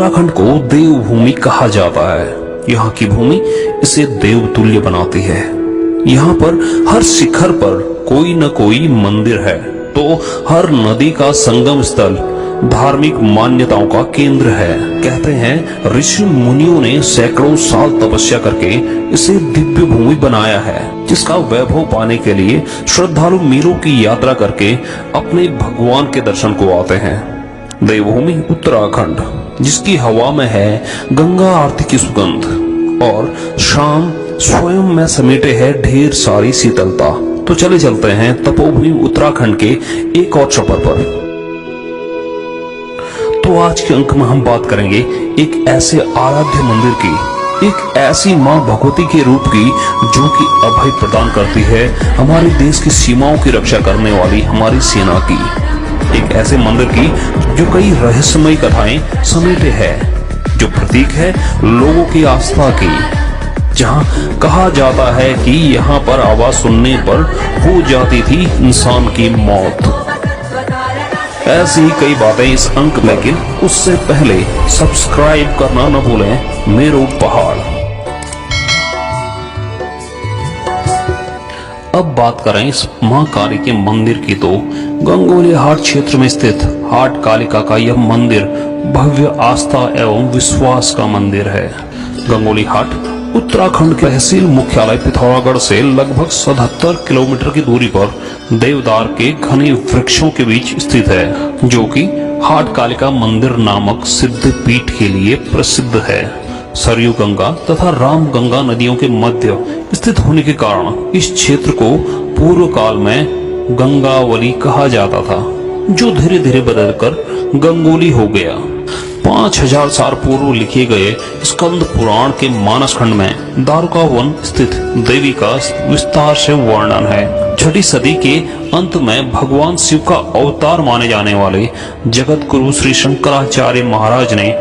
उत्तराखंड को देवभूमि कहा जाता है। यहाँ की भूमि इसे देवतुल्य बनाती है। यहाँ पर हर शिखर पर कोई न कोई मंदिर है, तो हर नदी का संगम स्थल धार्मिक मान्यताओं का केंद्र है। कहते हैं ऋषि मुनियों ने सैकड़ों साल तपस्या करके इसे दिव्य भूमि बनाया है, जिसका वैभव पाने के लिए श्रद्धालु मीलों की यात्रा करके अपने भगवान के दर्शन को आते हैं। देवभूमि उत्तराखंड, जिसकी हवा में है गंगा आरती की सुगंध और शाम स्वयं में समेटे है ढेर सारी शीतलता। तो चले चलते हैं तपोभूमि उत्तराखंड के एक और सफर पर। तो आज के अंक में हम बात करेंगे एक ऐसे आराध्य मंदिर की, एक ऐसी मां भगवती के रूप की जो कि अभय प्रदान करती है हमारे देश की सीमाओं की रक्षा करने वाली हमारी सेना की। एक ऐसे मंदिर की जो कई रहस्यमयी कथाएं समेटे है, जो प्रतीक है लोगों की आस्था की, जहां कहा जाता है कि यहाँ पर आवाज सुनने पर हो जाती थी इंसान की मौत। ऐसी ही कई बातें इस अंक में, लेकिन उससे पहले सब्सक्राइब करना न भूलें मेरो पहाड़। अब बात करें इस मां काली के मंदिर की, तो गंगोली हाट क्षेत्र में स्थित हाट कालिका का यह मंदिर भव्य आस्था एवं विश्वास का मंदिर है। गंगोली हाट उत्तराखंड के तहसील मुख्यालय पिथौरागढ़ से लगभग 77 किलोमीटर की दूरी पर देवदार के घने वृक्षों के बीच स्थित है, जो कि हाट कालिका मंदिर नामक सिद्ध पीठ के लिए प्रसिद्ध है। सरयू गंगा तथा राम गंगा नदियों के मध्य स्थित होने के कारण इस क्षेत्र को पूर्व काल में गंगावली कहा जाता था, जो धीरे धीरे बदलकर गंगोली हो गया। 5000 साल पूर्व लिखे गए स्कंद पुराण के मानस खंड में दारुका वन स्थित देवी का विस्तार से वर्णन है। छठी सदी के अंत में भगवान शिव का अवतार माने जाने वाले जगत गुरु श्री शंकराचार्य महाराज ने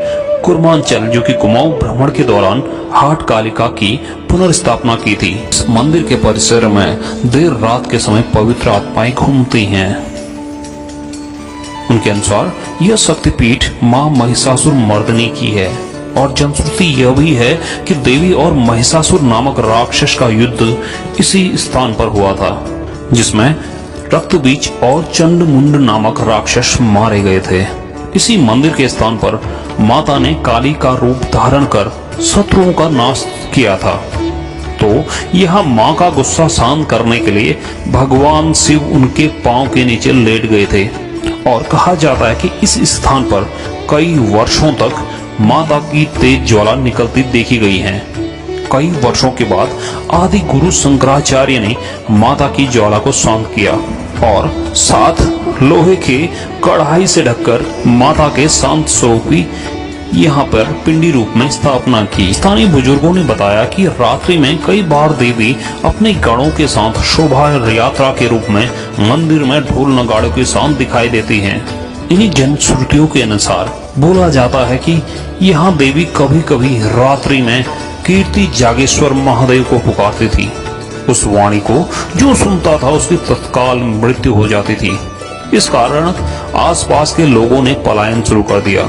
कुर्मांचल, जो कि कुमाऊं भ्रमण के दौरान हाट कालिका की पुनर्स्थापना की थी। इस मंदिर के परिसर में देर रात के समय पवित्र आत्माएं घूमती हैं। उनके अनुसार यह शक्तिपीठ मां महिषासुर मर्दिनी की है, और जनश्रुति यह भी है कि देवी और महिषासुर नामक राक्षस का युद्ध इसी स्थान पर हुआ था, जिसमें रक्तबीज और चंडमुंड नामक राक्षस मारे गए थे। इसी मंदिर के स्थान पर माता ने काली का रूप धारण कर शत्रुओं का नाश किया था। तो यह मां का गुस्सा शांत करने के लिए भगवान शिव उनके पांव के नीचे लेट गए थे, और कहा जाता है कि इस स्थान पर कई वर्षों तक माता की तेज ज्वाला निकलती देखी गई है। कई वर्षों के बाद आदि गुरु शंकराचार्य ने माता की ज्वाला को शांत किया और साथ लोहे के कढ़ाई से ढककर माता के शांत स्वरूप की यहाँ पर पिंडी रूप में स्थापना की। स्थानीय बुजुर्गों ने बताया कि रात्रि में कई बार देवी अपने गणों के साथ शोभा यात्रा के रूप में मंदिर में ढोल नगाड़ों के साथ दिखाई देती हैं। इन्हीं जनश्रुतियों के अनुसार बोला जाता है कि यहाँ देवी कभी कभी रात्रि में कीर्ति जागेश्वर महादेव को पुकारती थी। उस वाणी को जो सुनता था उसकी तत्काल मृत्यु हो जाती थी। इस कारण आसपास के लोगों ने पलायन शुरू कर दिया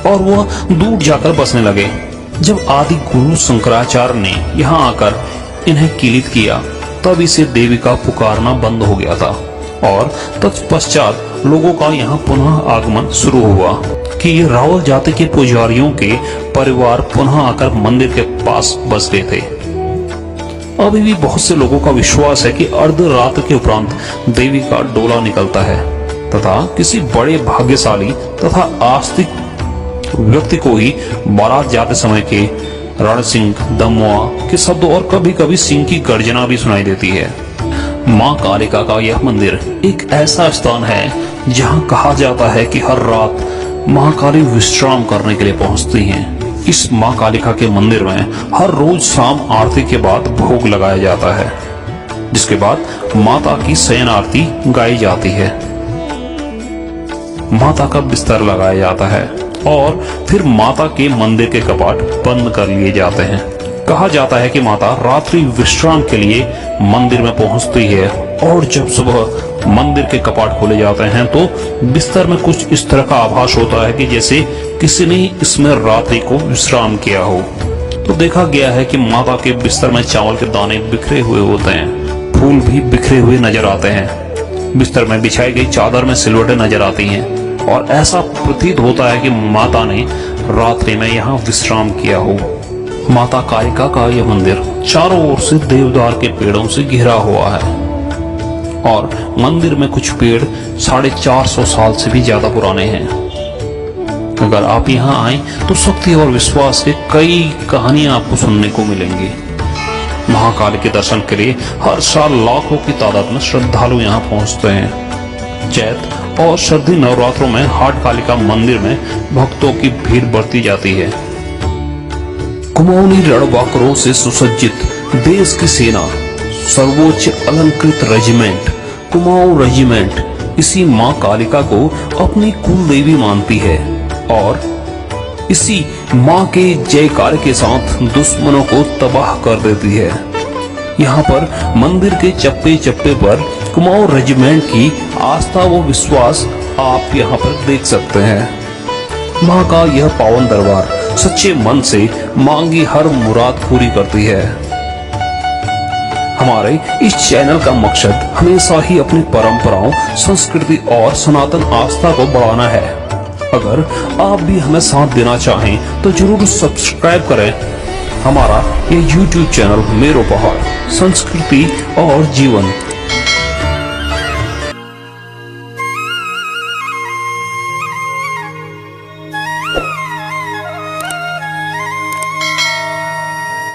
और वह दूर जाकर बसने लगे। जब आदि गुरु शंकराचार्य ने यहाँ आकर इन्हें किलित किया, तब इसे देवी का पुकारना बंद हो गया था और तत्पश्चात लोगों का यहाँ पुनः आगमन शुरू हुआ कि रावल जाति के पुजारियों के परिवार पुनः आकर मंदिर के पास बस गए थे। अभी भी बहुत से लोगों का विश्वास है कि अर्धरात्र के उपरांत देवी का डोला निकलता है तथा किसी बड़े भाग्यशाली तथा आस्तिक व्यक्ति को ही बारात जाते समय के रण सिंह, दमुआ के शब्द और कभी कभी सिंह की गर्जना भी सुनाई देती है। मां कालिका का यह मंदिर एक ऐसा स्थान है जहां कहा जाता है कि हर रात मां काली विश्राम करने के लिए पहुंचती हैं। इस मां कालिका के मंदिर में हर रोज शाम आरती के बाद भोग लगाया जाता है, जिसके बाद माता की शयन आरती गाई जाती है। माता का बिस्तर लगाया जाता है और फिर माता के मंदिर के कपाट बंद कर लिए जाते हैं। कहा जाता है कि माता रात्रि विश्राम के लिए मंदिर में पहुंचती है और जब सुबह मंदिर के कपाट खोले जाते हैं तो बिस्तर में कुछ इस तरह का आभास होता है कि जैसे किसी ने इसमें रात्रि को विश्राम किया हो। तो देखा गया है कि माता के बिस्तर में चावल के दाने बिखरे हुए होते हैं, फूल भी बिखरे हुए नजर आते हैं, बिस्तर में बिछाई गई चादर में सिलवटें नजर आती हैं और ऐसा प्रतीत होता है कि माता ने रात्रि में यहाँ विश्राम किया हो। माता कालिका का यह मंदिर चारों ओर से देवदार के पेड़ों से घिरा हुआ है और मंदिर में कुछ पेड़ 450 साल से भी ज्यादा पुराने हैं। अगर आप यहाँ आए तो शक्ति और विश्वास के कई कहानियां आपको सुनने को मिलेंगी। महाकाली के दर्शन के लिए हर साल लाखों की तादाद में श्रद्धालु यहाँ पहुंचते हैं। चैत और सर्दी नवरात्रों में हाट कालिका मंदिर में भक्तों की भीड़ बढ़ती जाती है। कुमाऊनी रणबांकुरों से सुसज्जित देश की सेना, सर्वोच्च अलंकृत रेजिमेंट कुमाऊं रेजिमेंट इसी मां कालिका को अपनी कुल देवी मानती है और इसी मां के जयकार के साथ दुश्मनों को तबाह कर देती है। यहाँ पर मंदिर के चप्पे चप्पे पर कुमाऊं रेजिमेंट की आस्था व विश्वास आप यहाँ पर देख सकते हैं। मां का यह पावन दरबार सच्चे मन से मांगी हर मुराद पूरी करती है। हमारे इस चैनल का मकसद हमेशा ही अपनी परंपराओं, संस्कृति और सनातन आस्था को बढ़ाना है। अगर आप भी हमें साथ देना चाहें तो जरूर सब्सक्राइब करें हमारा ये YouTube चैनल मेरो पहाड़ संस्कृति और जीवन।